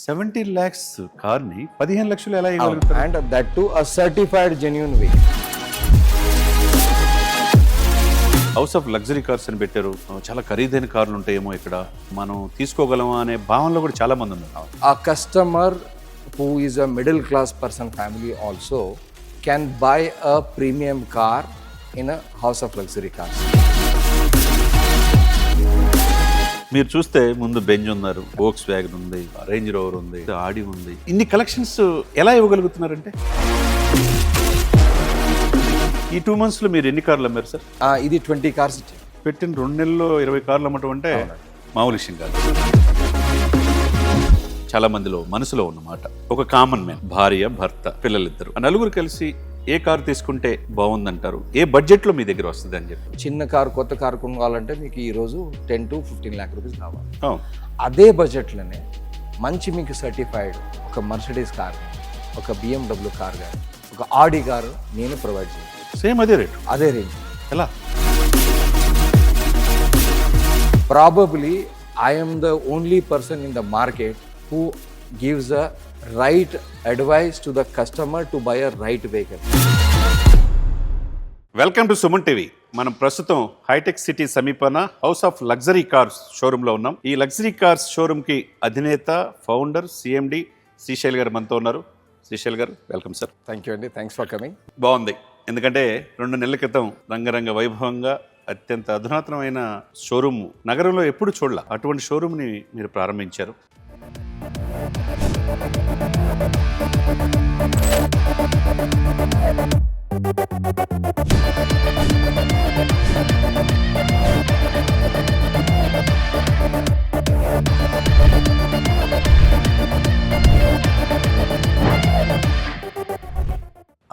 17 lakhs కార్ని 15 లక్షలు ఎలా ఇవ్వగలుగుతారు? and that too a certified genuine way. House of luxury cars అని పెట్టారు. చాలా ఖరీదైన కార్లు ఉంటాయేమో ఇక్కడ, మనం తీసుకోగలమా అనే భావనలో కూడా చాలా మంది ఉన్నారు. A customer who is a middle class person family also can buy a premium car in a house of luxury cars. మీరు చూస్తే ముందు బెంజ్ ఉన్నారు, వోక్స్ వ్యాగన్ ఉంది, రేంజ్ రోవర్ ఉంది, ఆడి ఉంది. ఇన్ని కలెక్షన్స్ ఎలా ఇవ్వగలుగుతున్నారంటే? ఈ 2 months లో మీరు ఎన్ని కార్లు అమ్మారు సార్? ఇది 20 cars ఇచ్చారు. పెట్టిన 2 నెలల్లో 20 కార్లు అమ్మటం అంటే మామూలు విషయం కాదు. చాలా మందిలో మనసులో ఉన్నమాట. ఒక కామన్ మ్యాన్, భార్య, భర్త, పిల్లలిద్దరు, నలుగురు కలిసి ఏ కారు తీసుకుంటే బాగుందంటారు? ఏ బడ్జెట్ లో మీ దగ్గర వస్తుంది అని చెప్పి? చిన్న కారు, కొత్త కారు కొనుక్కోవాలంటే మీకు ఈ రోజు 10 to 15 lakh రూపీస్ కావాలి. అదే బడ్జెట్లోనే మంచి మీకు సర్టిఫైడ్ ఒక మర్సిడీస్ కార్, ఒక BMW కార్ కానీ, ఒక ఆడి కారు నేను ప్రొవైడ్ చేస్తాను. సేమ్ అదే రేట్, అదే రేంజ్. ఎలా? Probably I am the only person in the market who gives a right advice to the customer to buy a right vehicle. Welcome to Suman TV. మనం ప్రస్తుతం hi-tech city సమీపాన house of luxury cars showroom లో ఉన్నాం. ఈ luxury cars showroom కి అధినేత, founder, CMD Srishail గారు మనతో ఉన్నారు. శ్రీశైల్ గారు, వెల్కమ్ సార్. థ్యాంక్ యూ అండి, థ్యాంక్స్ ఫర్ కమింగ్. బాగుంది, ఎందుకంటే 2 నెలల క్రితం రంగరంగ వైభవంగా అత్యంత అధునాతనమైన షోరూమ్ నగరంలో ఎప్పుడు చూడాల, అటువంటి షోరూమ్ని మీరు ప్రారంభించారు.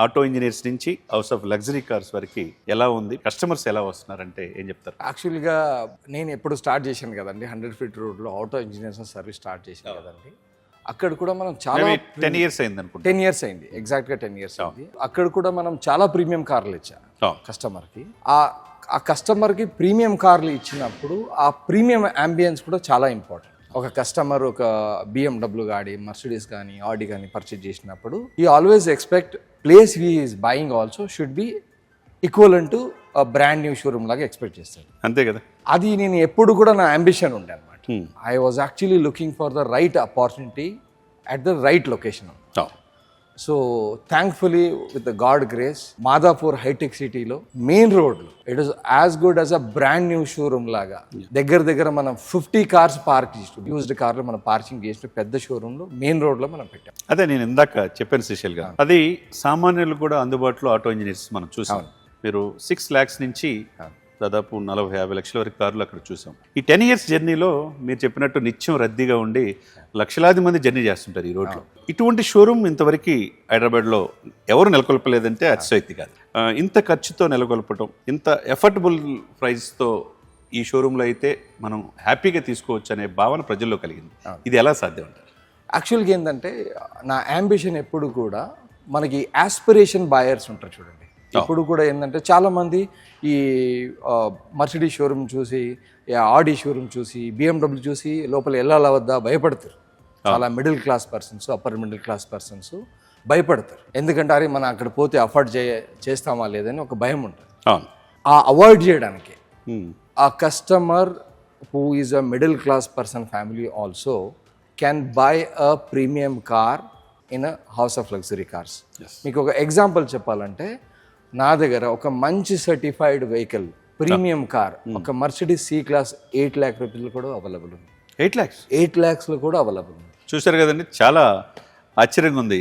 ఆటో ఇంజనీర్స్ నుంచి హౌస్ ఆఫ్ లగ్జరీ కార్స్ వరకు ఎలా ఉంది? కస్టమర్స్ ఎలా వస్తున్నారంటే ఏం చెప్తారు? యాక్చువల్గా నేను ఎప్పుడు స్టార్ట్ చేశాను కదండి, 100 feet రోడ్లో ఆటో ఇంజనీర్స్ సర్వీస్ స్టార్ట్ చేశాను కదండి. అక్కడ కూడా మనం చాలా 10 years అయింది అనుకుంటా. 10 years అయింది, ఎగ్జాక్ట్గా 10 years అయింది. అక్కడ కూడా మనం చాలా ప్రీమియం కార్లు ఇచ్చాం కస్టమర్కి. ఆ కస్టమర్కి ప్రీమియం కార్లు ఇచ్చినప్పుడు ఆ ప్రీమియం అంబియన్స్ కూడా చాలా ఇంపార్టెంట్. ఒక కస్టమర్ ఒక BMW కానీ, మర్సిడీస్ కానీ, ఆడి కానీ పర్చేజ్ చేసినప్పుడు ఈ always expect place he is buying also should be equivalent to brand new showroom లాగా ఎక్స్పెక్ట్ చేస్తాడు. అంతే కదా. అది నేను ఎప్పుడు కూడా నా అంబిషన్ ఉండే అనమాట. I was actually looking for the right opportunity at the right location. So thankfully with the god grace Madhapur hitech సిటీలో మెయిన్ రోడ్లో it is as good as a brand new showroom లాగా దగ్గర మనం 50 cars పార్క్ చేస్తూ used కార్లు మనం parking చేసిన పెద్ద షోరూంలో మెయిన్ రోడ్లో మనం పెట్టాం. అదే నేను ఇందాక చెప్పాను శ్రీశైల్ గారు, అది సామాన్యులు కూడా అందుబాటులో ఆటో ఇంజనీర్స్ మనం చూసాం. మీరు 6 lakhs నుంచి దాదాపు 40-50 లక్షల వరకు కార్లు అక్కడ చూసాం. ఈ 10 years జర్నీలో మీరు చెప్పినట్టు నిత్యం రద్దీగా ఉండి లక్షలాది మంది జర్నీ చేస్తుంటారు ఈ రోడ్లో. ఇటువంటి షోరూమ్ ఇంతవరకు హైదరాబాద్లో ఎవరు నెలకొల్పలేదంటే అతిశయోక్తి కాదు. ఇంత ఖర్చుతో నెలకొల్పటం, ఇంత ఎఫర్టబుల్ ప్రైస్తో ఈ షోరూంలో అయితే మనం హ్యాపీగా తీసుకోవచ్చు అనే భావన ప్రజల్లో కలిగింది. ఇది ఎలా సాధ్యం అంటారు? యాక్చువల్గా ఏంటంటే నా అంబిషన్ ఎప్పుడు కూడా మనకి ఆస్పిరేషన్ బాయర్స్ ఉంటారు చూడండి. ఇప్పుడు కూడా ఏంటంటే చాలామంది ఈ మర్సిడీస్ షోరూమ్ చూసి, ఆడి షోరూమ్ చూసి, BMW చూసి లోపల వెళ్ళాలా వద్దా భయపడతారు. చాలా middle class persons, upper middle class persons భయపడతారు. ఎందుకంటే అరే మనం అక్కడ పోతే అఫోర్డ్ చేస్తామా లేదని ఒక భయం ఉంటుంది. ఆ అవాయిడ్ చేయడానికి ఆ customer who is a middle class person family also can buy a premium car in a house of luxury cars. మీకు ఒక ఎగ్జాంపుల్ చెప్పాలంటే, నా దగ్గర ఒక మంచి సర్టిఫైడ్ వెహికల్ ప్రీమియం కార్ ఒక మర్సిడీస్ C-Class 8 lakh రూపీలు కూడా అవైలబుల్ ఉంది. 8 lakhs కూడా అవైలబుల్ ఉంది. చూశారు కదండి, చాలా ఆశ్చర్యంగా ఉంది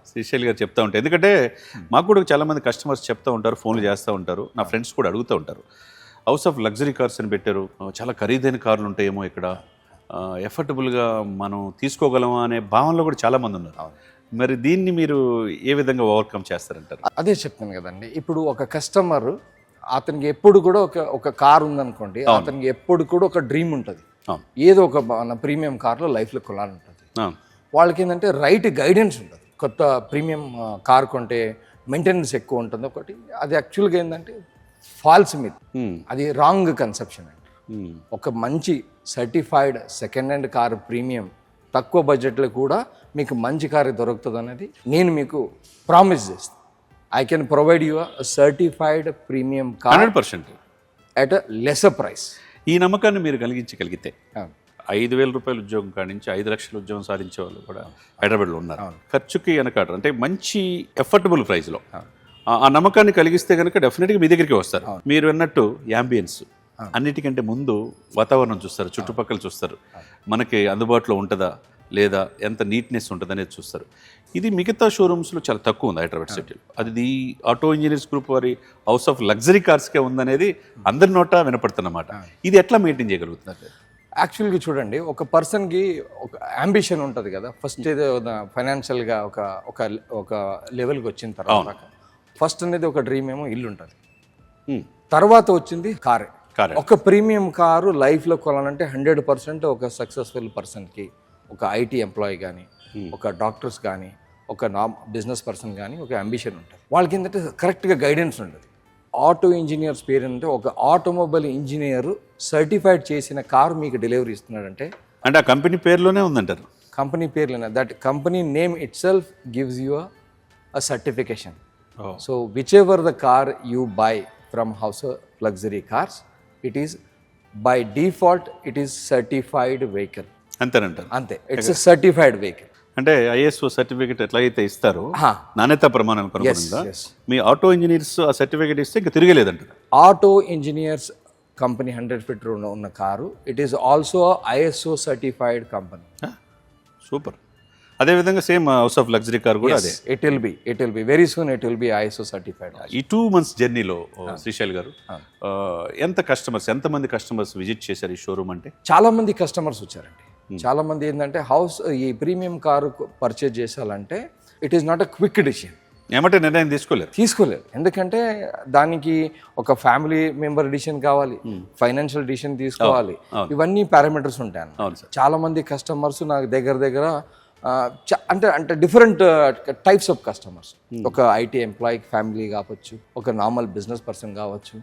శ్రీశైల్ గారు చెప్తా ఉంటే. ఎందుకంటే మాకు కూడా చాలా మంది కస్టమర్స్ చెప్తూ ఉంటారు, ఫోన్లు చేస్తూ ఉంటారు, నా ఫ్రెండ్స్ కూడా అడుగుతూ ఉంటారు. హౌస్ ఆఫ్ లగ్జరీ కార్స్ అని పెట్టారు, చాలా ఖరీదైన కార్లు ఉంటాయేమో ఇక్కడ, ఎఫర్టబుల్గా మనం తీసుకోగలమా అనే భావనలో కూడా చాలా మంది ఉన్నారు. మరి దీన్ని మీరు ఏ విధంగా ఓవర్కమ్ చేస్తారంటారు? అదే చెప్తాను కదండి. ఇప్పుడు ఒక కస్టమర్ అతనికి ఎప్పుడు కూడా ఒక కార్ ఉందనుకోండి, అతనికి ఎప్పుడు కూడా ఒక డ్రీమ్ ఉంటుంది, ఏదో ఒక ప్రీమియం కార్లో లైఫ్లో కొనాలంటుంది. వాళ్ళకి ఏంటంటే రైట్ గైడెన్స్ ఉంటుంది. కొత్త ప్రీమియం కార్ కొంటే మెయింటెనెన్స్ ఎక్కువ ఉంటుంది ఒకటి. అది యాక్చువల్గా ఏంటంటే ఫాల్స్ మిత్, అది రాంగ్ కన్సెప్షన్ అండి. ఒక మంచి certified second hand car premium తక్కువ బడ్జెట్లో కూడా మీకు మంచి కారు దొరుకుతుంది అనేది నేను మీకు ప్రామిస్ చేస్తాను. I can provide you certified premium car 100%. At a lesser price. ఈ నమ్మకాన్ని మీరు కలిగించగలిగితే 5,000 రూపాయల ఉద్యోగం కాడి నుంచి 5 లక్షల ఉద్యోగం సాధించే వాళ్ళు కూడా హైదరాబాద్లో ఉన్నారు. ఖర్చుకి వెనకాడరు, అంటే మంచి ఎఫర్టబుల్ ప్రైస్లో. ఆ నమ్మకాన్ని కలిగిస్తే కనుక డెఫినెట్గా మీ దగ్గరికి వస్తారు. మీరు అన్నట్టు యాంబియన్స్ అన్నిటికంటే ముందు వాతావరణం చూస్తారు, చుట్టుపక్కల చూస్తారు, మనకి అందుబాటులో ఉంటుందా లేదా, ఎంత నీట్నెస్ ఉంటుంది అనేది చూస్తారు. ఇది మిగతా షోరూమ్స్లో చాలా తక్కువ ఉంది హైదరాబాద్ సిటీలో. అది ఆటో ఇంజనీర్స్ గ్రూప్ వారి హౌస్ ఆఫ్ లగ్జరీ కార్స్కే ఉందనేది అందరి నోట వినపడుతున్నమాట. ఇది ఎట్లా మెయింటైన్ చేయగలుగుతున్నారు? యాక్చువల్గా చూడండి, ఒక పర్సన్కి ఒక అంబిషన్ ఉంటుంది కదా. ఫస్ట్ ఏదో ఫైనాన్షియల్గా ఒక లెవెల్కి వచ్చిన తర్వాత ఫస్ట్ అనేది ఒక డ్రీమ్ ఏమో ఇల్లు ఉంటుంది, తర్వాత వచ్చింది కారే. ఒక ప్రీమియం కారు లైఫ్లో కొనాలంటే 100% ఒక సక్సెస్ఫుల్ పర్సన్కి, ఒక ఐటీ ఎంప్లాయీ కానీ, ఒక డాక్టర్స్ కానీ, ఒక బిజినెస్ పర్సన్ కానీ ఒక అంబిషన్ ఉంటుంది. వాళ్ళకి ఏంటంటే కరెక్ట్గా గైడెన్స్ ఉంటుంది. ఆటో ఇంజనీర్స్ పేరు అంటే ఒక ఆటోమొబైల్ ఇంజనీర్ సర్టిఫైడ్ చేసిన కారు మీకు డెలివరీ ఇస్తున్నాడంటే అంటే ఆ కంపెనీ పేరులోనే ఉందంటారు. కంపెనీ పేర్లోనే, that company name itself gives you a certification. So whichever the car you buy from house luxury cars, it is by default it is certified vehicle. అంతేనంటారు? అంతే, it's a certified vehicle. అంటే ISO certificate ఎట్లయితే ఇస్తారో నాణ్యత ప్రమాణానికి అనుగుణంగా మీ auto engineers ఆ సర్టిఫికేట్ ఇస్తే ఇంకా తిరగలేదంటారు. ఆటో ఇంజనీర్స్ కంపెనీ 100 ఫీట్ ఉన్న car, it is also ISO certified company. Super. అదేవిధంగా same house of luxury car కూడా అదే. It will be very soon, it will be ISO certified. ఈ 2 months జర్నీలో శ్రీశైల్ గారు ఎంతమంది కస్టమర్స్ విజిట్ చేశారు ఈ షోరూమ్? అంటే చాలా మంది కస్టమర్స్ వచ్చారండి. చాలా మంది ఏంటంటే ఈ ప్రీమియం కారు పర్చేజ్ చేయాలంటే it is not a quick decision. ఏమంటే నిర్ణయం తీసుకోలేరు. ఎందుకంటే దానికి ఒక ఫ్యామిలీ మెంబర్ డిసిషన్ కావాలి, ఫైనాన్షియల్ డిసిషన్ తీసుకోవాలి, ఇవన్నీ పారామీటర్స్ ఉంటాయి. చాలా మంది కస్టమర్స్ నాకు దగ్గర అంటే డిఫరెంట్ టైప్స్ ఆఫ్ కస్టమర్స్. ఒక ఐటీ ఎంప్లాయీ ఫ్యామిలీ కావచ్చు, ఒక నార్మల్ బిజినెస్ పర్సన్ కావచ్చు,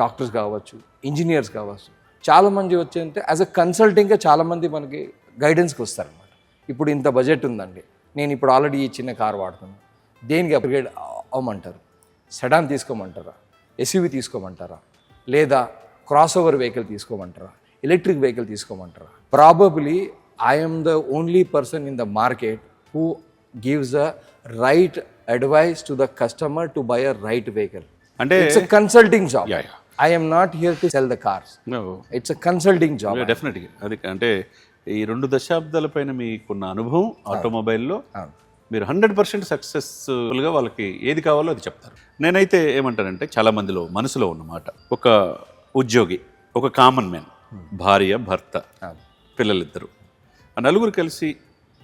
డాక్టర్స్ కావచ్చు, ఇంజనీర్స్ కావచ్చు. చాలా మంది వచ్చేంటే యాజ్ అ కన్సల్టింగ్గా చాలా మంది మనకి గైడెన్స్కి వస్తారనమాట. ఇప్పుడు ఇంత బడ్జెట్ ఉందండి, నేను ఇప్పుడు ఆల్రెడీ ఈ చిన్న కార్ వాడుతున్నాను, దేనికి అప్గ్రేడ్ అవ్వమంటారు? సెడాన్ తీసుకోమంటారా, SUV తీసుకోమంటారా, లేదా క్రాస్ ఓవర్ వెహికల్ తీసుకోమంటారా, ఎలక్ట్రిక్ వెహికల్ తీసుకోమంటారా? Probably I'm the only person in the market who gives a right advice to the customer to buy a right vehicle. అంటే it's a consulting job. I am not here to sell the cars. No. It's a consulting job. డెఫినెట్గా. అది అంటే ఈ 2 దశాబ్దాల పైన మీకున్న అనుభవం ఆటోమొబైల్లో మీరు 100% సక్సెస్ఫుల్గా వాళ్ళకి ఏది కావాలో అది చెప్తారు. నేనైతే ఏమంటానంటే చాలా మందిలో మనసులో ఉన్నమాట, ఒక ఉద్యోగి, ఒక కామన్ మ్యాన్, భార్య, భర్త, పిల్లలిద్దరు, ఆ నలుగురు కలిసి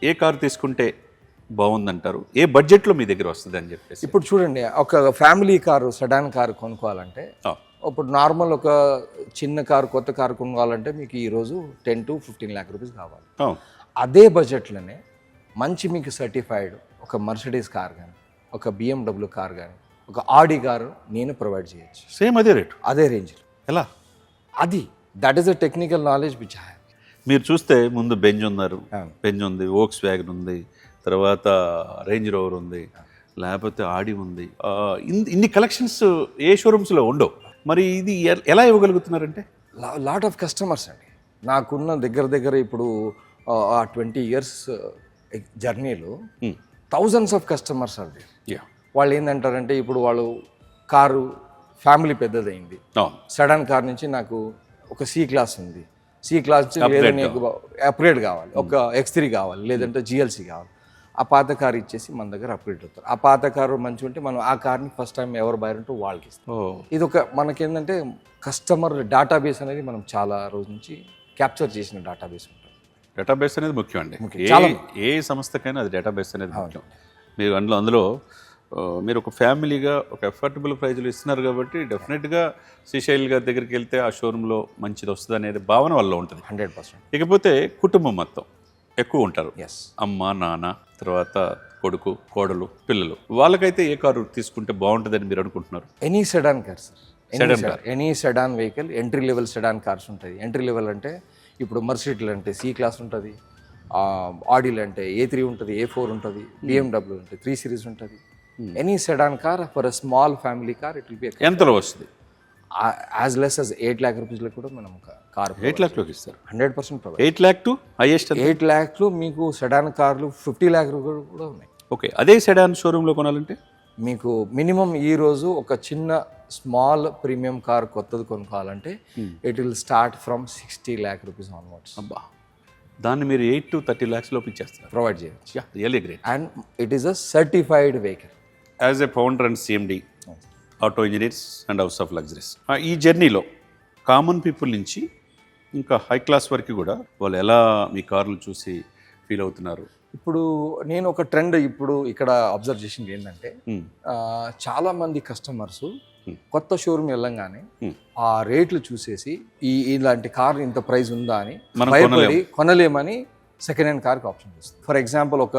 ఏ కారు తీసుకుంటే బాగుందంటారు, ఏ బడ్జెట్లో మీ దగ్గర వస్తుంది అని చెప్పేసి. ఇప్పుడు చూడండి, ఒక ఫ్యామిలీ కారు, సెడాన్ కారు కొనుక్కోవాలంటే, ఇప్పుడు నార్మల్ ఒక చిన్న కారు, కొత్త కారు కొనుక్కోవాలంటే మీకు ఈరోజు 10 to 15 lakh రూపీస్ కావాలి. అదే బడ్జెట్లోనే మంచి మీకు సర్టిఫైడ్ ఒక మర్సిడీస్ కార్ కానీ, ఒక BMW కార్ కానీ, ఒక ఆడి కారు నేను ప్రొవైడ్ చేయొచ్చు. సేమ్ అదే రేటు, అదే రేంజ్లో. ఎలా? That is a technical knowledge which I have. మీరు చూస్తే ముందు బెంజ్ ఉంది, వోక్స్ వ్యాగన్ ఉంది, తర్వాత రేంజ్ రోవర్ ఉంది, లేకపోతే ఆడి ఉంది. ఇన్ని కలెక్షన్స్ ఏ షోరూమ్స్లో ఉండవు. మరి ఇది ఎలా ఇవ్వగలుగుతున్నారంటే? లాట్ ఆఫ్ కస్టమర్స్ అండి. నాకున్న దగ్గర ఇప్పుడు ఆ 20 years జర్నీలో థౌజండ్స్ ఆఫ్ కస్టమర్స్ అండి. వాళ్ళు ఏంటంటారంటే, ఇప్పుడు వాళ్ళు కారు ఫ్యామిలీ పెద్దదైంది, సడన్ కార్ నుంచి నాకు ఒక C క్లాస్ ఉంది, C క్లాస్ లేదా నీకు అప్గ్రేడ్ కావాలి, ఒక X3 కావాలి, లేదంటే GLC కావాలి. ఆ పాత కారు ఇచ్చేసి మన దగ్గర అప్గ్రేడ్ అవుతారు. ఆ పాత కారు మంచిగా ఉంటే మనం ఆ కార్ని ఫస్ట్ టైం ఎవరు బయర్ ఉంటే వాళ్ళకి ఇస్తాం. ఇది ఒక మనకేంటంటే కస్టమర్ డేటాబేస్ అనేది మనం చాలా రోజు నుంచి క్యాప్చర్ చేసిన డేటాబేస్ ఉంటుంది. డేటాబేస్ అనేది ముఖ్యం అండి. ఏ సంస్థకైనా అది డేటాబేస్ అనేది ముఖ్యం. మీరు అందులో మీరు ఒక ఫ్యామిలీగా ఒక ఎఫర్టబుల్ ప్రైజ్లు ఇస్తున్నారు కాబట్టి డెఫినెట్గా శ్రీశైల్ గారి దగ్గరికి వెళ్తే ఆ షోరూంలో మంచిది వస్తుంది అనేది భావన వల్ల ఉంటుంది 100%. ఇకపోతే కుటుంబం మొత్తం ఎక్కువ ఉంటారు, ఎస్, అమ్మ, నాన్న, తర్వాత కొడుకు, కోడలు, పిల్లలు, వాళ్ళకైతే ఏ కారు తీసుకుంటే బాగుంటుందని మీరు అనుకుంటున్నారు? Any sedan car sir, any sedan vehicle, entry level sedan cars ఉంటుంది. ఎంట్రీ లెవెల్ అంటే ఇప్పుడు మర్సిడీస్ అంటే C క్లాస్ ఉంటుంది, ఆడీలు అంటే A3 ఉంటుంది, A4 ఉంటుంది, BMW ఉంటుంది, 3 Series ఉంటుంది. Any sedan car for a small family car it will B ఎంతలో వస్తుంది? యాజ్ లెస్ as 8 lakh రూపీస్లో కూడా మనం కార్ 8 lakhలోకి ఇస్తారు. 100% ప్రొవైడ్. 8 lakh to highest. 8 lakhలో మీకు సెడాన్ కార్లు 50 lakh కూడా ఉన్నాయి. ఓకే, అదే సెడాన్ షోరూంలో కొనాలంటే మీకు మినిమం ఈ రోజు ఒక చిన్న స్మాల్ ప్రీమియం కార్ కొత్తది కొనుక్కోవాలంటే it will start from 60 lakh rupees onwards. అబ్బా, దాన్ని మీరు 8 to 30 lakhs లోపు ఇచ్చేస్తారు. ప్రొవైడ్ చేయవచ్చు. Really great. And it is a certified vehicle. As a founder and CMD auto engineers and house of luxuries, ఈ జర్నీలో కామన్ పీపుల్ నుంచి ఇంకా హై క్లాస్ వరకు కూడా వాళ్ళు ఎలా మీ కార్లు చూసి ఫీల్ అవుతున్నారు? ఇప్పుడు నేను ఒక ట్రెండ్ ఇప్పుడు ఇక్కడ అబ్జర్వ్ చేసింది ఏంటంటే చాలా మంది కస్టమర్స్ కొత్త షోరూమ్ వెళ్ళంగానే ఆ రేట్లు చూసేసి ఇలాంటి కార్ ఇంత ప్రైస్ ఉందా అని భయపడి కొనలేమని సెకండ్ హ్యాండ్ కార్కి ఆప్షన్ చేస్తుంది. ఫర్ ఎగ్జాంపుల్ ఒక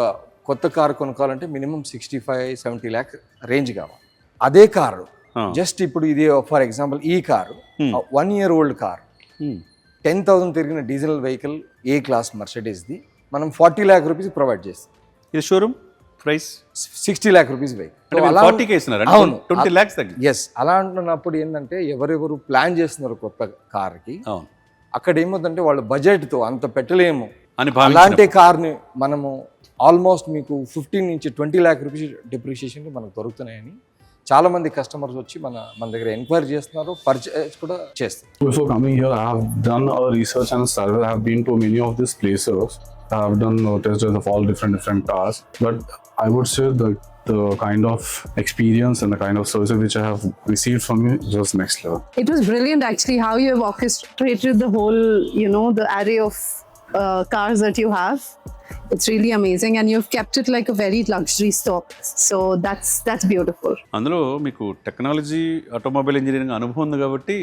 కొత్త కార్ కొనుక్కోవాలంటే మినిమం 65-70 lakh రేంజ్ కావాలి. అదే కారు జస్ట్ ఇప్పుడు ఇది ఫర్ ఎగ్జాంపుల్ ఈ కారు 1 year old కార్ 10,000 తిరిగిన డీజిల్ వెహికల్ A class మర్సిడీస్ది మనం 40 lakh రూపీస్ ప్రొవైడ్ చేస్తాం. ఇది showroom price 60 lakh rupees vehicle. అవును, 20 lakhs తగ్గింది. ఎస్, అలా అంటున్నప్పుడు ఏంటంటే ఎవరెవరు ప్లాన్ చేస్తున్నారు కొత్త కార్కి, అక్కడ ఏమవుతుందంటే వాళ్ళ బడ్జెట్తో అంత పెట్టలేము అని అలాంటి కార్ని మనము ఆల్మోస్ట్ మీకు 15 నుంచి 20 lakh రూపీస్ డిప్రిషియేషన్ మనకు దొరుకుతున్నాయని చాలా మంది కస్టమర్స్ వచ్చి మన దగ్గర ఎంక్వైరీ చేస్తున్నారు, పర్చేస్ కూడా చేస్తారు. Before coming here, I have done a research and survey. I have been to many of these places. I have done test drives of all different cars. But I would say that the kind of experience and the kind of service which I have received from you was next level. It was brilliant actually how you have orchestrated the whole, the array of cars that you have. It's really amazing and you've kept it like a very luxury stock. So that's beautiful. అందులో మీకు technology automobile engineering అనుభవం ఉంది కాబట్టి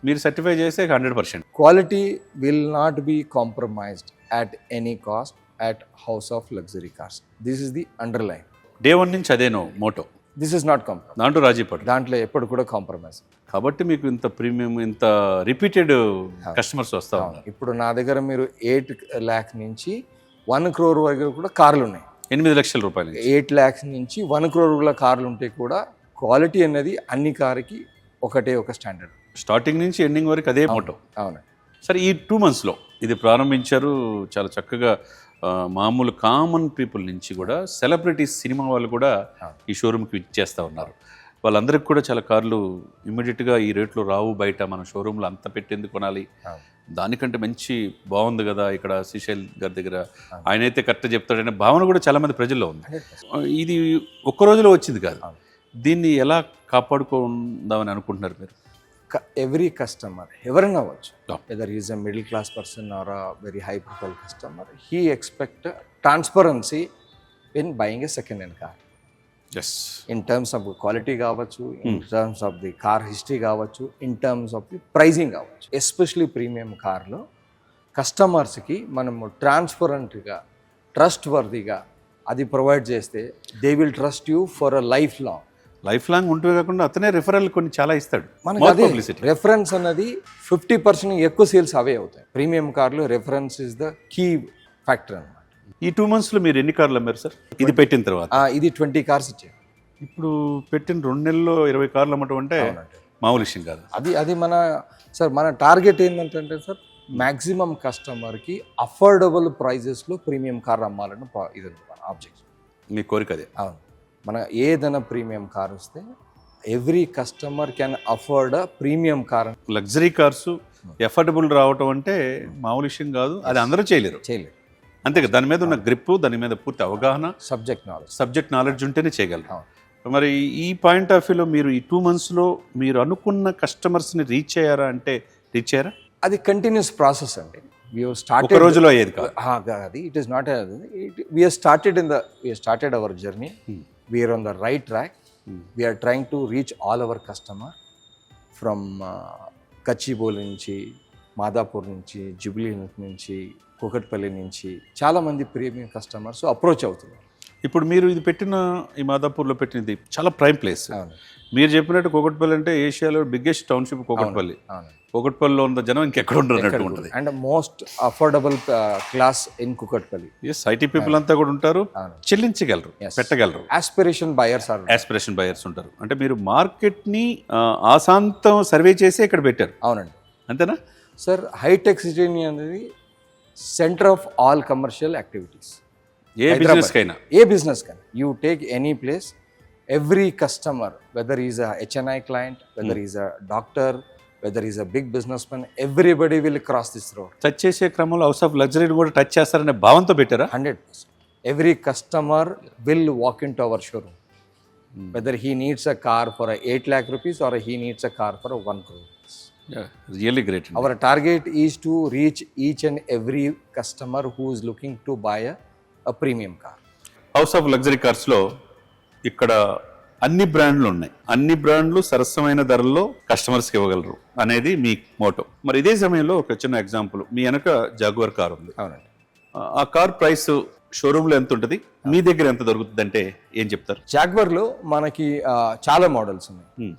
మీరు certify చేస్తే 100%. Quality will not be compromised at any cost at House of Luxury Cars. This is the underline. Day 1 నుంచి అదేనో Moto. This is not compromise. దాంట్లో రాజీ పడరు. దాంట్లో ఎప్పుడు కూడా కాంప్రమైజ్. కాబట్టి మీకు ఇంత ప్రీమియం, ఇంత రిపీటెడ్ కస్టమర్స్ వస్తా ఉన్నారు. ఇప్పుడు నా దగ్గర మీరు 8 lakh నుంచి 1 crore వరకు కూడా కార్లు ఉన్నాయి. 8 లక్షల రూపాయలు 8 lakhs నుంచి 1 crore కార్లు ఉంటే కూడా క్వాలిటీ అనేది అన్ని కార్కి ఒకటే ఒక స్టాండర్డ్. స్టార్టింగ్ నుంచి ఎండింగ్ వరకు అదే మోటో. అవును. సరే, ఈ 2 monthsలో ఇది ప్రారంభించారు, చాలా చక్కగా మామూలు కామన్ పీపుల్ నుంచి కూడా సెలబ్రిటీస్, సినిమా వాళ్ళు కూడా ఈ షోరూమ్కి ఇచ్చేస్తూ ఉన్నారు. వాళ్ళందరికీ కూడా చాలా కార్లు ఇమ్మీడియట్గా ఈ రేట్లో రావు బయట, మన షోరూంలో అంత పెట్టేందుకు కొనాలి, దానికంటే మంచి బాగుంది కదా ఇక్కడ శ్రీశైల్ గారి దగ్గర, ఆయన అయితే కరెక్ట్ చెప్తాడనే భావన కూడా చాలా మంది ప్రజల్లో ఉంది. ఇది ఒక్క రోజులో వచ్చింది కాదు, దీన్ని ఎలా కాపాడుకుందామని అనుకుంటున్నారు మీరు? ఎవ్రీ కస్టమర్ ఎవరైనా అవ్వచ్చు, whether is a middle class person or a very high profile customer, he expect transparency in buying a second hand car. In terms of quality కావచ్చు, in terms of the car history కావచ్చు, in terms of the pricing కావచ్చు. Especially premium కార్లో కస్టమర్స్కి మనము ట్రాన్స్పరెంట్గా, trust వర్తీగా అది provide చేస్తే they will trust you for a life long ఉంటే కాకుండా అతనే రిఫరల్ కొన్ని చాలా ఇస్తాడు. మనకి రెఫరెన్స్ అన్నది 50% ఎక్కువ సేల్స్ అవే అవుతాయి. ప్రీమియం కార్లు reference is the key factor అన్నమాట. ఈ 2 monthsలో మీరు ఎన్ని కార్లు అమ్మారు సార్? ఇది పెట్టిన తర్వాత ఇది 20 cars ఇచ్చారు. ఇప్పుడు పెట్టిన 2 నెలల్లో 20 కార్లు అమ్మటం అంటే మామూలు విషయం కాదు. అది మన టార్గెట్ ఏంటంటే సార్, మ్యాక్సిమం కస్టమర్కి అఫోర్డబుల్ ప్రైజెస్లో ప్రీమియం కార్ అమ్మాలని ఇది ఆబ్జెక్ట్. మీ కోరిక అదే? అవును. మన ఏదైనా ప్రీమియం కార్ వస్తే every customer can afford a premium car. Luxury cars affordable రావటం అంటే మామూలు విషయం కాదు, అది అందరూ చేయలేరు. అంతే కదా, దాని మీద ఉన్న గ్రిప్, దాని మీద పూర్తి అవగాహన, సబ్జెక్ట్ నాలెడ్జ్ ఉంటేనే చేయగలరు. మరి ఈ పాయింట్ ఆఫ్ వ్యూలో మీరు ఈ 2 monthsలో మీరు అనుకున్న కస్టమర్స్ని రీచ్ అయ్యారా అంటే రీచ్ అయ్యారా? అది కంటిన్యూస్ ప్రాసెస్ అండి. ఒక రోజులో అయ్యేది కాదు అది. It is not we started our journey. We are on the right track. We are trying to reach all our customer from Gachibowli నుంచి, మాదాపూర్ నుంచి, జుబ్లీ నుంచి, కూకట్పల్లి నుంచి చాలా మంది ప్రీమియం కస్టమర్స్ అప్రోచ్ అవుతున్నారు. ఇప్పుడు మీరు ఇది పెట్టిన ఈ మాదాపూర్లో పెట్టినది చాలా ప్రైమ్ ప్లేస్. అవును మీరు చెప్పినట్టు కూకట్పల్లి అంటే ఏషియాలో బిగ్గెస్ట్ టౌన్షిప్ కూకట్పల్లి. అవును కూకట్పల్లిలో ఉన్న జనం ఇంకెక్కడ ఉండరు ఉంటుంది. And most affordable class in Kukatpally. Yes, IT people అంతా కూడా ఉంటారు, అవును. చెల్లించగలరు, పెట్టగలరు. Aspiration buyers are. Aspiration buyers ఉంటారు. అంటే మీరు మార్కెట్ని ఆశాంతం సర్వే చేసి ఇక్కడ పెట్టారు, అవునండి అంతేనా? సార్, హైటెక్ సిటీ అనేది centre of all commercial activities. ఏ బిజినెస్ కైనా, ఏ బిజినెస్ కానీ you take any place, every customer, whether is a HNI client, whether is a doctor, whether is a big business man, everybody will cross this road. Touch చేసే క్రమంలో house of లగ్జరీని కూడా touch చేస్తారనే భావంతో పెట్టారా? 100%. Every customer will walk in to our showroom, whether he needs a car for 8 lakh rupees or he needs a car for 1 crore rupees. Really great. Our target is to reach each and every customer who is looking to buy a premium car. House of luxury కార్స్లో ఇక్కడ అన్ని బ్రాండ్లు ఉన్నాయి, అన్ని బ్రాండ్లు సరసమైన ధరల్లో కస్టమర్స్కి ఇవ్వగలరు అనేది మీ మోటో. మరి ఇదే సమయంలో ఒక చిన్న ఎగ్జాంపుల్, మీ వెనక జాగువార్ కార్ ఉంది. అవునండి. ఆ కార్ ప్రైస్ షోరూంలో ఎంత ఉంటుంది, మీ దగ్గర ఎంత దొరుకుతుంది అంటే ఏం చెప్తారు? జాగ్వర్లో మనకి చాలా మోడల్స్ ఉన్నాయి.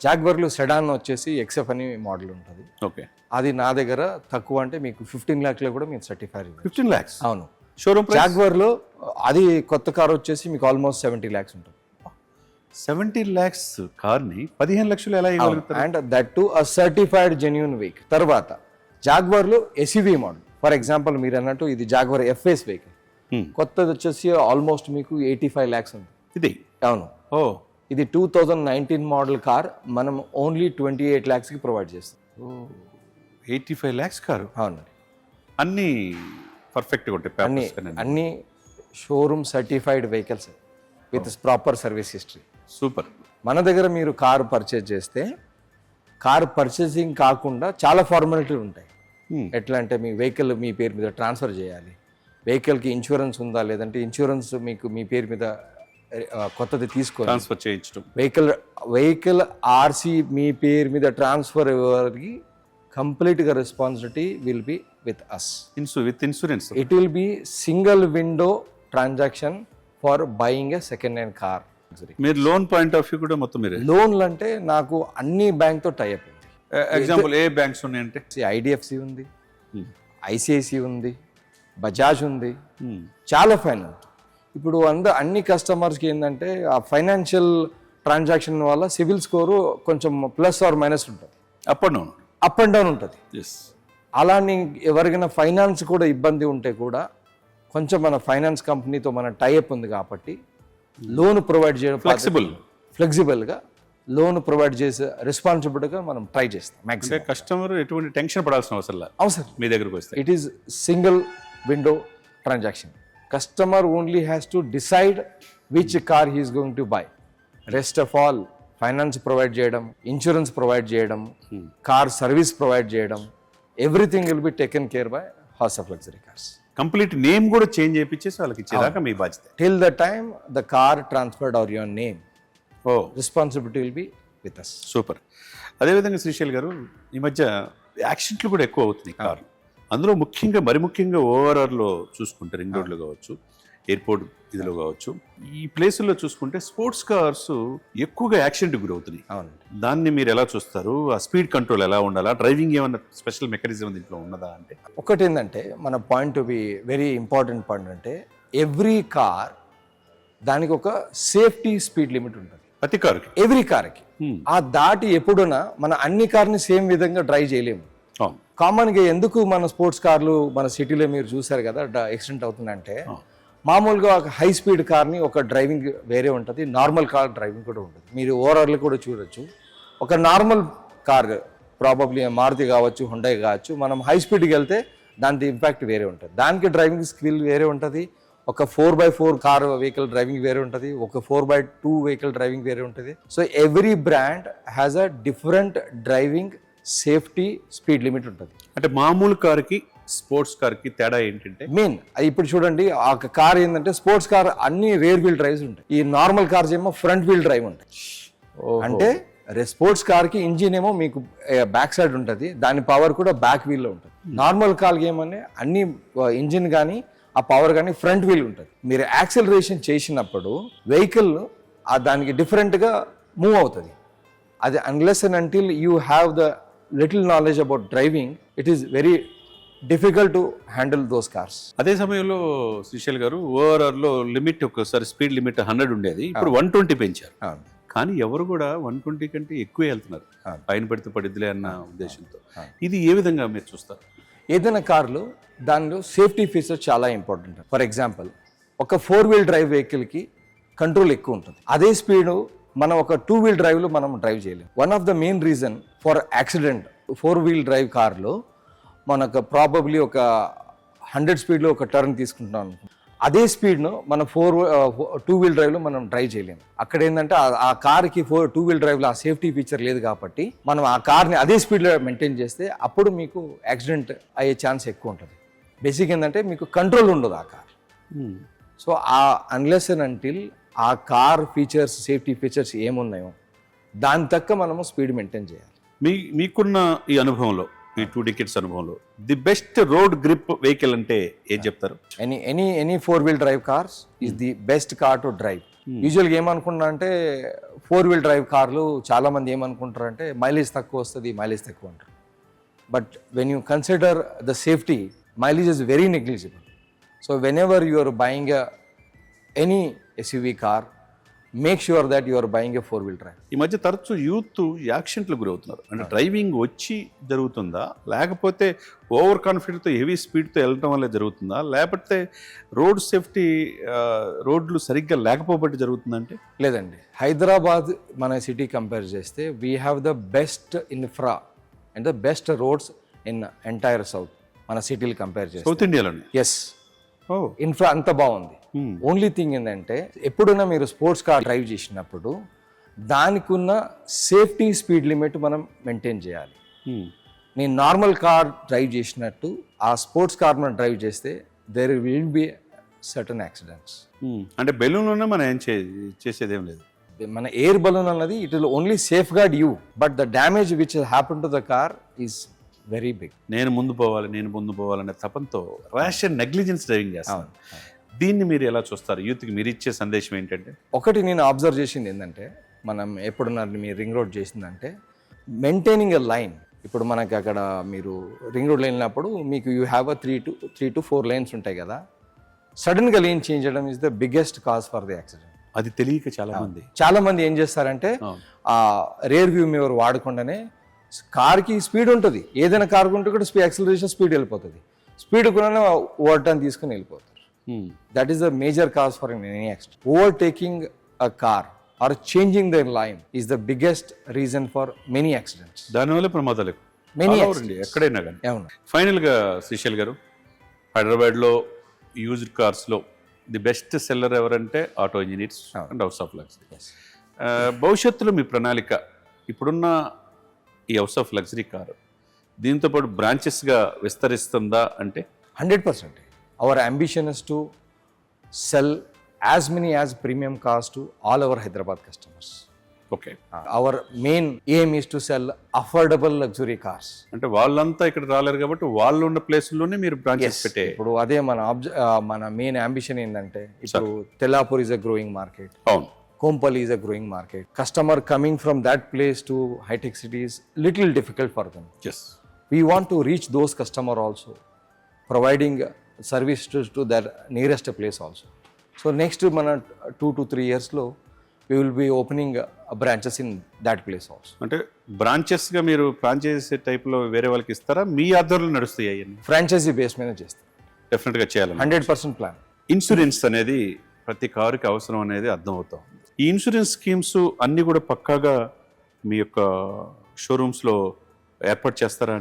జాగ్వర్లో సెడాన్ వచ్చేసి XF అని మోడల్ ఉంటుంది. ఓకే, అది నా దగ్గర తక్కువ అంటే మీకు 15 lakhs లో కూడా మీరు సర్టిఫైడ్. 15 lakhs అవును. షోరూమ్ జాగ్వర్లో అది కొత్త కార్ వచ్చేసి మీకు ఆల్మోస్ట్ 70 lakhs ఉంటుంది. 70 lakhs కార్ని 15 లక్షలు ఎలా ఇవ్వగలుగుతారు? And that to a certified genuine vehicle. తర్వాత జాగ్వర్లో SUV మోడల్, ఫర్ ఎగ్జాంపుల్ మీరు అన్నట్టు ఇది జాగ్వర్ FS వెహికల్, కొత్తది వచ్చేసి ఆల్మోస్ట్ మీకు 85 lakhs ఉంది. ఇది అవును. ఓ, ఇది 2019 మోడల్ కార్, మనం ఓన్లీ 28 lakhsకి ప్రొవైడ్ చేస్తాం. 85 lakhs కారు. అవునండి. అన్ని పర్ఫెక్ట్గా ఉంటాయి అన్ని పేపర్స్. అన్ని showroom certified vehicles with proper service history. Super. మన దగ్గర మీరు కారు పర్చేజ్ చేస్తే కార్ పర్చేసింగ్ కాకుండా చాలా ఫార్మాలిటీలు ఉంటాయి. ఎట్లా అంటే మీ వెహికల్ మీ పేరు మీద ట్రాన్స్ఫర్ చేయాలి, వెహికల్కి ఇన్సూరెన్స్ ఉందా లేదంటే ఇన్సూరెన్స్ మీకు మీ పేరు మీద కొత్తది తీసుకోవాలి, ట్రాన్స్ఫర్ చేయించడం, వెహికల్ RC మీ పేరు మీద ట్రాన్స్ఫర్ అయ్యేవారికి కంప్లీట్గా responsibility will be with us. With insurance. It will be single window transaction for buying a second hand car. మీరు లోన్ పాయింట్ ఆఫ్ వ్యూ కూడా మొత్తం మీరే. లోన్లు అంటే నాకు అన్ని బ్యాంక్తో టైఅప్ ఉంది. ఎగ్జాంపుల్ ఏ బ్యాంక్స్ ఉన్నాయంటే? IDFC ఉంది, ICICI ఉంది, బజాజ్ ఉంది, చాలా ఫైనాన్స్. ఇప్పుడు అన్ని కస్టమర్స్కి ఏంటంటే ఆ ఫైనాన్షియల్ ట్రాన్సాక్షన్ వల్ల సివిల్ స్కోరు కొంచెం ప్లస్ ఆర్ మైనస్ ఉంటుంది, up and down, up and down ఉంటుంది. అలానే ఎవరికైనా ఫైనాన్స్ కూడా ఇబ్బంది ఉంటే కూడా కొంచెం మన ఫైనాన్స్ కంపెనీతో మన టైఅప్ ఉంది కాబట్టి లోన్ ప్రొవైడ్ చేయడం ఫ్లెక్సిబుల్గా లోన్ ప్రొవైడ్ చేసే రెస్పాన్సిబిలిటీగా మనం ట్రై చేస్తాం. మ్యాక్సిమం కస్టమర్ ఎటువంటి టెన్షన్ పడాల్సిన అవసరం లేదు అవసరం మీ దగ్గరకు వస్తే. It is single window transaction. Customer only has to decide which car he is going to buy. Rest of all finance provide చేయడం, ఇన్సూరెన్స్ ప్రొవైడ్ చేయడం, కార్ సర్వీస్ ప్రొవైడ్ చేయడం, everything will be taken care by house of luxury cars. Complete name కూడా change చేయించేసి వాళ్ళకి ఇచ్చేదాకా మీ బాధ్యత. Till the time the car transferred are your name, oh, responsibility will be with us. Super. అదేవిధంగా శ్రీశైల్ గారు, ఈ మధ్య యాక్సిడెంట్లు కూడా ఎక్కువ అవుతున్నాయి కార్లు. అందులో ముఖ్యంగా మరి ముఖ్యంగా ఓవరాల్లో చూసుకుంటే రింగ్ రోడ్లో కావచ్చు, ఎయిర్పోర్ట్ ఇదిలో కావచ్చు, ఈ ప్లేసుల్లో చూసుకుంటే స్పోర్ట్స్ కార్స్ ఎక్కువగా యాక్సిడెంట్ గురవుతున్నాయి. అవును. దాన్ని మీరు ఎలా చూస్తారు? ఆ స్పీడ్ కంట్రోల్ ఎలా ఉండాలా? డ్రైవింగ్ ఏమన్నా స్పెషల్ మెకానిజం దీంట్లో ఉన్నదా అంటే? ఒకటి ఏంటంటే మన point to be very important point అంటే ఎవ్రీ కార్ దానికి ఒక సేఫ్టీ స్పీడ్ లిమిట్ ఉంటుంది ప్రతి కార్కి, ఎవ్రీ కార్కి. ఆ దాటి ఎప్పుడున్నా మన అన్ని కార్ని సేమ్ విధంగా డ్రైవ్ చేయలేము. కామన్గా ఎందుకు మన స్పోర్ట్స్ కార్లు మన సిటీలో మీరు చూసారు కదా యాక్సిడెంట్ అవుతుందంటే, మామూలుగా ఒక హై స్పీడ్ కార్ని ఒక డ్రైవింగ్ వేరే ఉంటుంది, నార్మల్ కార్ డ్రైవింగ్ కూడా ఉంటుంది. మీరు ఓవరాల్ కూడా చూడొచ్చు. ఒక నార్మల్ కార్ ప్రాబబ్లీ మారుతి కావచ్చు, హుండై కావచ్చు, మనం హై స్పీడ్కి వెళ్తే దాని ఇంపాక్ట్ వేరే ఉంటుంది, దానికి డ్రైవింగ్ స్కిల్ వేరే ఉంటుంది. ఒక 4x4 కార్ వెహికల్ డ్రైవింగ్ వేరే ఉంటుంది, ఒక 4x2 వెహికల్ డ్రైవింగ్ వేరే ఉంటుంది. So every brand has a different driving safety speed limit ఉంటుంది. అంటే మామూలు కార్కి స్పోర్ట్స్ కార్కి తేడా ఏంటంటే, మెయిన్ ఇప్పుడు చూడండి, ఆ కార్ ఏంటంటే స్పోర్ట్స్ కార్ అన్ని రేర్ వీల్ డ్రైవ్స్ ఉంటాయి, ఈ నార్మల్ కార్స్ ఏమో ఫ్రంట్ వీల్ డ్రైవ్ ఉంటాయి. అంటే స్పోర్ట్స్ కార్కి ఇంజిన్ ఏమో మీకు బ్యాక్ సైడ్ ఉంటుంది, దాని పవర్ కూడా బ్యాక్ వీల్లో ఉంటుంది. నార్మల్ కార్కి ఏమన్నా అన్ని ఇంజిన్ కానీ ఆ పవర్ కానీ ఫ్రంట్ వీల్ ఉంటుంది. మీరు యాక్సిలరేషన్ చేసినప్పుడు వెహికల్ దానికి డిఫరెంట్గా మూవ్ అవుతుంది. అది unless and until you have the little knowledge about driving, it is very difficult to handle those cars. అదే సమయంలో శ్రీశైల్ గారు ఓఆర్ఆర్ లో లిమిట్ ఒకసారి స్పీడ్ లిమిట్ 100 ఉండేది, ఇప్పుడు 120 పెంచారు. కానీ ఎవరు కూడా 120 కంటే ఎక్కువే వెళ్తున్నారు, పైన పడితే పడిద్దిలే అన్న ఉద్దేశంతో. ఇది ఏ విధంగా మీరు చూస్తారు? ఏదైనా కార్లు దానిలో సేఫ్టీ ఫీచర్స్ చాలా ఇంపార్టెంట్. ఫర్ ఎగ్జాంపుల్, ఒక 4-wheel డ్రైవ్ వెహికల్కి కంట్రోల్ ఎక్కువ ఉంటుంది. అదే స్పీడ్ మనం ఒక 2-wheel డ్రైవ్లో మనం డ్రైవ్ చేయలేం. One of the main reason for accident 4-wheel drive కార్లో మనకు ప్రాబబ్లీ ఒక 100 స్పీడ్లో ఒక టర్న్ తీసుకుంటున్నాం అనుకో, అదే స్పీడ్ను మనం 2-wheel డ్రైవ్లో మనం డ్రైవ్ చేయలేము. అక్కడ ఏంటంటే ఆ కార్కి 2-wheel డ్రైవ్లో ఆ సేఫ్టీ ఫీచర్ లేదు కాబట్టి మనం ఆ కార్ని అదే స్పీడ్లో మెయింటైన్ చేస్తే అప్పుడు మీకు యాక్సిడెంట్ అయ్యే ఛాన్స్ ఎక్కువ ఉంటుంది. బేసిక్ ఏంటంటే మీకు కంట్రోల్ ఉండదు ఆ car. So unless and until ఆ కార్ ఫీచర్స్, సేఫ్టీ ఫీచర్స్ ఏమున్నాయో దాని తక్క మనము స్పీడ్ మెయింటైన్ చేయాలి. మీకున్న ఈ అనుభవంలో, ఈ 2 decades అనుభవంలో the best road grip vehicle అంటే ఏం చెప్తారు? Any 4-wheel drive cars is the best car to drive. యూజువల్గా ఏమనుకుంటున్నా అంటే 4-wheel డ్రైవ్ కార్లు చాలా మంది ఏమనుకుంటారు అంటే మైలేజ్ తక్కువ వస్తుంది, మైలేజ్ తక్కువ అంటారు. But when you consider the safety, mileage is very negligible. So whenever you are buying any SUV car, make sure that you are buying a 4-wheel drive. ఈ మధ్య తరచూ యూత్ యాక్సిడెంట్లకు గురవుతున్నారు. అంటే driving వచ్చి జరుగుతుందా, లేకపోతే ఓవర్ కాన్ఫిడెంట్తో హెవీ స్పీడ్తో వెళ్ళడం వల్ల జరుగుతుందా, లేకపోతే రోడ్ సేఫ్టీ రోడ్లు సరిగ్గా లేకపోబట్టి జరుగుతుందంటే? లేదండి, హైదరాబాద్ మన సిటీ కంపేర్ చేస్తే we have the best infra and the best roads in entire south. మన సిటీలు కంపేర్ చేస్తే సౌత్ ఇండియాలోనే ఎస్, ఇన్ఫ్రా అంత బాగుంది. ఓన్లీ థింగ్ ఏంటంటే ఎప్పుడైనా మీరు స్పోర్ట్స్ కార్ డ్రైవ్ చేసినప్పుడు దానికి ఉన్న సేఫ్టీ స్పీడ్ లిమిట్ మనం మెయింటైన్ చేయాలి. నేను నార్మల్ కార్ డ్రైవ్ చేసినట్టు ఆ స్పోర్ట్స్ కార్ మనం డ్రైవ్ చేస్తే there will be certain accidents. అంటే బెలూన్లోనే మనం ఏం చేసేది ఏం లేదు. మన ఎయిర్ బలూన్ అన్నది it will only safeguard you, but the damage which happen to the car is very big. నేను ముందు పోవాలనే తపంతో ర్యాష్ అండ్ నెగ్లిజెన్స్ డ్రైవింగ్ చేస్తాను. దీన్ని మీరు ఎలా చూస్తారు? యూత్కి మీరు ఇచ్చే సందేశం ఏంటంటే? ఒకటి నేను అబ్జర్వ్ చేసింది ఏంటంటే, మనం ఎప్పుడున్నా మీరు రింగ్ రోడ్ చేసిందంటే మెయింటైనింగ్ ఎ లైన్. ఇప్పుడు మనకి అక్కడ మీరు రింగ్ రోడ్లో వెళ్ళినప్పుడు మీకు you have a 3 to 4 lanes ఉంటాయి కదా, సడన్గా లేన్ చేంజ్ చేయడం is the biggest cause for the accident. అది తెలియక చాలా మంది ఏం చేస్తారంటే ఆ రేర్ వ్యూ మిర్రర్ వాడకుండానే కార్కి స్పీడ్ ఉంటుంది, ఏదైనా కార్ ఉంటే కూడా యాక్సిలరేషన్ స్పీడ్ వెళ్ళిపోతుంది, స్పీడ్ కూడా ఓవర్ టర్న్ తీసుకుని వెళ్ళిపోతారు. That is the major cause for any accident. Overtaking a car or changing their lane is the biggest reason for many accidents. దానివల్ల ప్రమాదాలు ఎక్కడైనా కానీ. ఫైనల్గా శ్రీశైల్ గారు, హైదరాబాద్లో యూజ్డ్ కార్స్లో ది బెస్ట్ సెల్లర్ ఎవరంటే auto engineers and house of luxury. భవిష్యత్తులో మీ ప్రణాళిక, ఇప్పుడున్న ఈ హౌస్ ఆఫ్ లగ్జరీ కారు దీంతో పాటు బ్రాంచెస్గా విస్తరిస్తుందా అంటే? 100%. Our ambition is to sell as many as premium cars to all our Hyderabad customers. Okay. Our main aim is to sell affordable luxury cars. అంటే వాళ్ళంతా ఇక్కడ రాలేరు కాబట్టి వాళ్ళు ఉన్న ప్లేస్లోనే మీరు బ్రాంచెస్ పెట్టే. ఇప్పుడు అదే మన మెయిన్ అంబిషన్ ఏంటంటే, ఇప్పుడు Tellapur is a growing market, అవును, Kompally is a growing market. Customer coming from that place to high-tech city is little difficult for them. Yes. We want to reach those customer also, providing service to their nearest place also. So next 2 to 3 years lo we will be opening branches in that place also. అంటే బ్రాంచెస్గా మీరు franchise టైప్లో వేరే వాళ్ళకి ఇస్తారా, మీ ఆధ్వర్యంలో నడుస్తాయి అవన్నీ? Franchise base మీద చేస్తాం, డెఫినెట్గా చేయాలి. 100% ప్లాన్. ఇన్సూరెన్స్ అనేది ప్రతి కారుకి అవసరం అనేది అర్థమవుతాం. ఈ ఇన్సూరెన్స్ స్కీమ్స్ అన్నీ కూడా పక్కాగా మీ యొక్క షోరూమ్స్లో ఏర్పాటు చేస్తారా?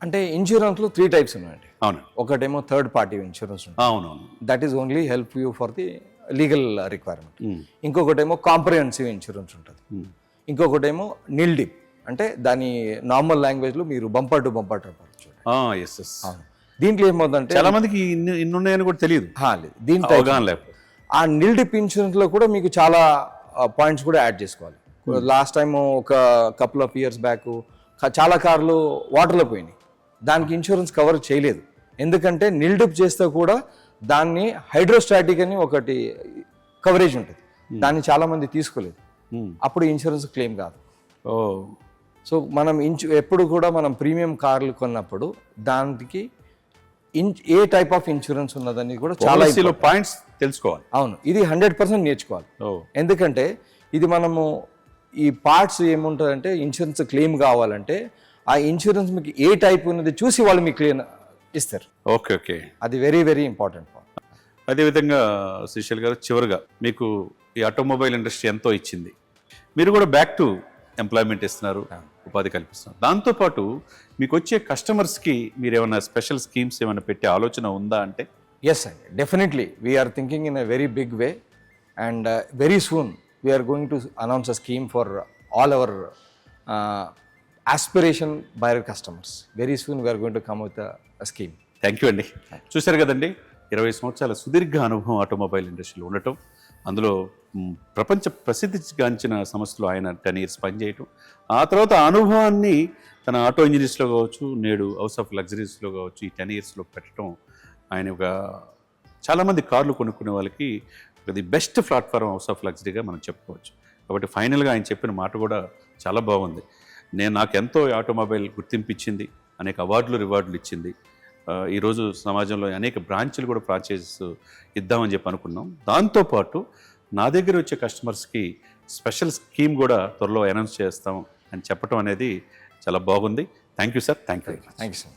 అంటే ఇన్సూరెన్స్లో 3 types ఉన్నాయండి. అవును. ఒకటేమో థర్డ్ పార్టీ ఇన్సూరెన్స్ ఉంటుంది. అవునవును. That is only help you for the legal requirement. ఇంకొకటేమో కాంప్రహెన్సివ్ ఇన్సూరెన్స్ ఉంటుంది. ఇంకొకటేమో నిల్ డిప్, అంటే దాని నార్మల్ లాంగ్వేజ్లో మీరు బంపర్ టు బంపర్ చూడండి. దీంట్లో ఏమవుతుందంటే చాలా మందికి ఇన్ని ఉన్నాయని కూడా తెలియదు. దీంట్లో ఆ నిల్ డిప్ ఇన్సూరెన్స్లో కూడా మీకు చాలా పాయింట్స్ కూడా యాడ్ చేసుకోవాలి. లాస్ట్ టైం ఒక కపుల్ ఆఫ్ ఇయర్స్ బ్యాక్ చాలా కార్లు వాటర్లో పోయినాయి, దానికి ఇన్సూరెన్స్ కవర్ చేయలేదు. ఎందుకంటే నిల్ డిప్ చేస్తే కూడా దాన్ని హైడ్రోస్టాటిక్ అని ఒకటి కవరేజ్ ఉంటుంది, దాన్ని చాలా మంది తీసుకోలేదు, అప్పుడు ఇన్సూరెన్స్ క్లెయిమ్ కాదు. ఓ సో మనం ఎప్పుడు కూడా మనం ప్రీమియం కార్లు కొన్నప్పుడు దానికి ఏ టైప్ ఆఫ్ ఇన్సూరెన్స్ ఉన్నదని కూడా చాలా పాలసీలో పాయింట్స్ తెలుసుకోవాలి. అవును, ఇది 100% నేర్చుకోవాలి. ఓ ఎందుకంటే ఇది మనము ఈ పార్ట్స్ ఏముంటుందంటే ఇన్సూరెన్స్ క్లెయిమ్ కావాలంటే ఆ ఇన్సూరెన్స్ మీకు ఏ టైప్ ఉన్నది చూసి వాళ్ళు మీకు క్లెయిమ్ ఇస్తారు. Okay okay. అది వెరీ వెరీ ఇంపార్టెంట్. అదేవిధంగా శ్రీశైల్ గారు, చివరిగా మీకు ఈ ఆటోమొబైల్ ఇండస్ట్రీ ఎంతో ఇచ్చింది, మీరు కూడా బ్యాక్ టు ఎంప్లాయ్మెంట్ ఇస్తున్నారు, ఉపాధి కల్పిస్తున్నారు. దాంతోపాటు మీకు వచ్చే కస్టమర్స్కి మీరు ఏమైనా స్పెషల్ స్కీమ్స్ ఏమైనా పెట్టే ఆలోచన ఉందా అంటే? ఎస్ అండి, definitely we are thinking in a very big way and very soon we are going to announce a scheme for all our aspiration buyer customers. Very soon we are going to come with a scheme. Thank you అండి. చూశారు కదండి, 20 సంవత్సరాల సుదీర్ఘ అనుభవం automobile ఇండస్ట్రీలో ఉండటం, అందులో ప్రపంచ ప్రసిద్ధిగాంచిన సంస్థలో ఆయన 10 years పనిచేయటం, ఆ తర్వాత ఆ అనుభవాన్ని తన ఆటో ఇంజనీర్స్లో కావచ్చు, నేడు హౌస్ ఆఫ్ లగ్జరీస్లో కావచ్చు, ఈ 10 yearsలో పెట్టడం ఆయన ఒక చాలామంది కార్లు కొనుక్కునే వాళ్ళకి the best platform house of లగ్జరీగా మనం చెప్పుకోవచ్చు. కాబట్టి ఫైనల్గా ఆయన చెప్పిన మాట కూడా చాలా బాగుంది. నాకు ఎంతో ఆటోమొబైల్ గుర్తింపు ఇచ్చింది, అనేక అవార్డులు రివార్డులు ఇచ్చింది. ఈరోజు సమాజంలో అనేక బ్రాంచ్లు కూడా ఫ్రాంచైజెస్ ఇద్దామని చెప్పి అనుకున్నాం. దాంతోపాటు నా దగ్గర వచ్చే కస్టమర్స్కి స్పెషల్ స్కీమ్ కూడా త్వరలో అనౌన్స్ చేస్తాం అని చెప్పడం అనేది చాలా బాగుంది. Thank you sir. Thank you. Thank you, sir.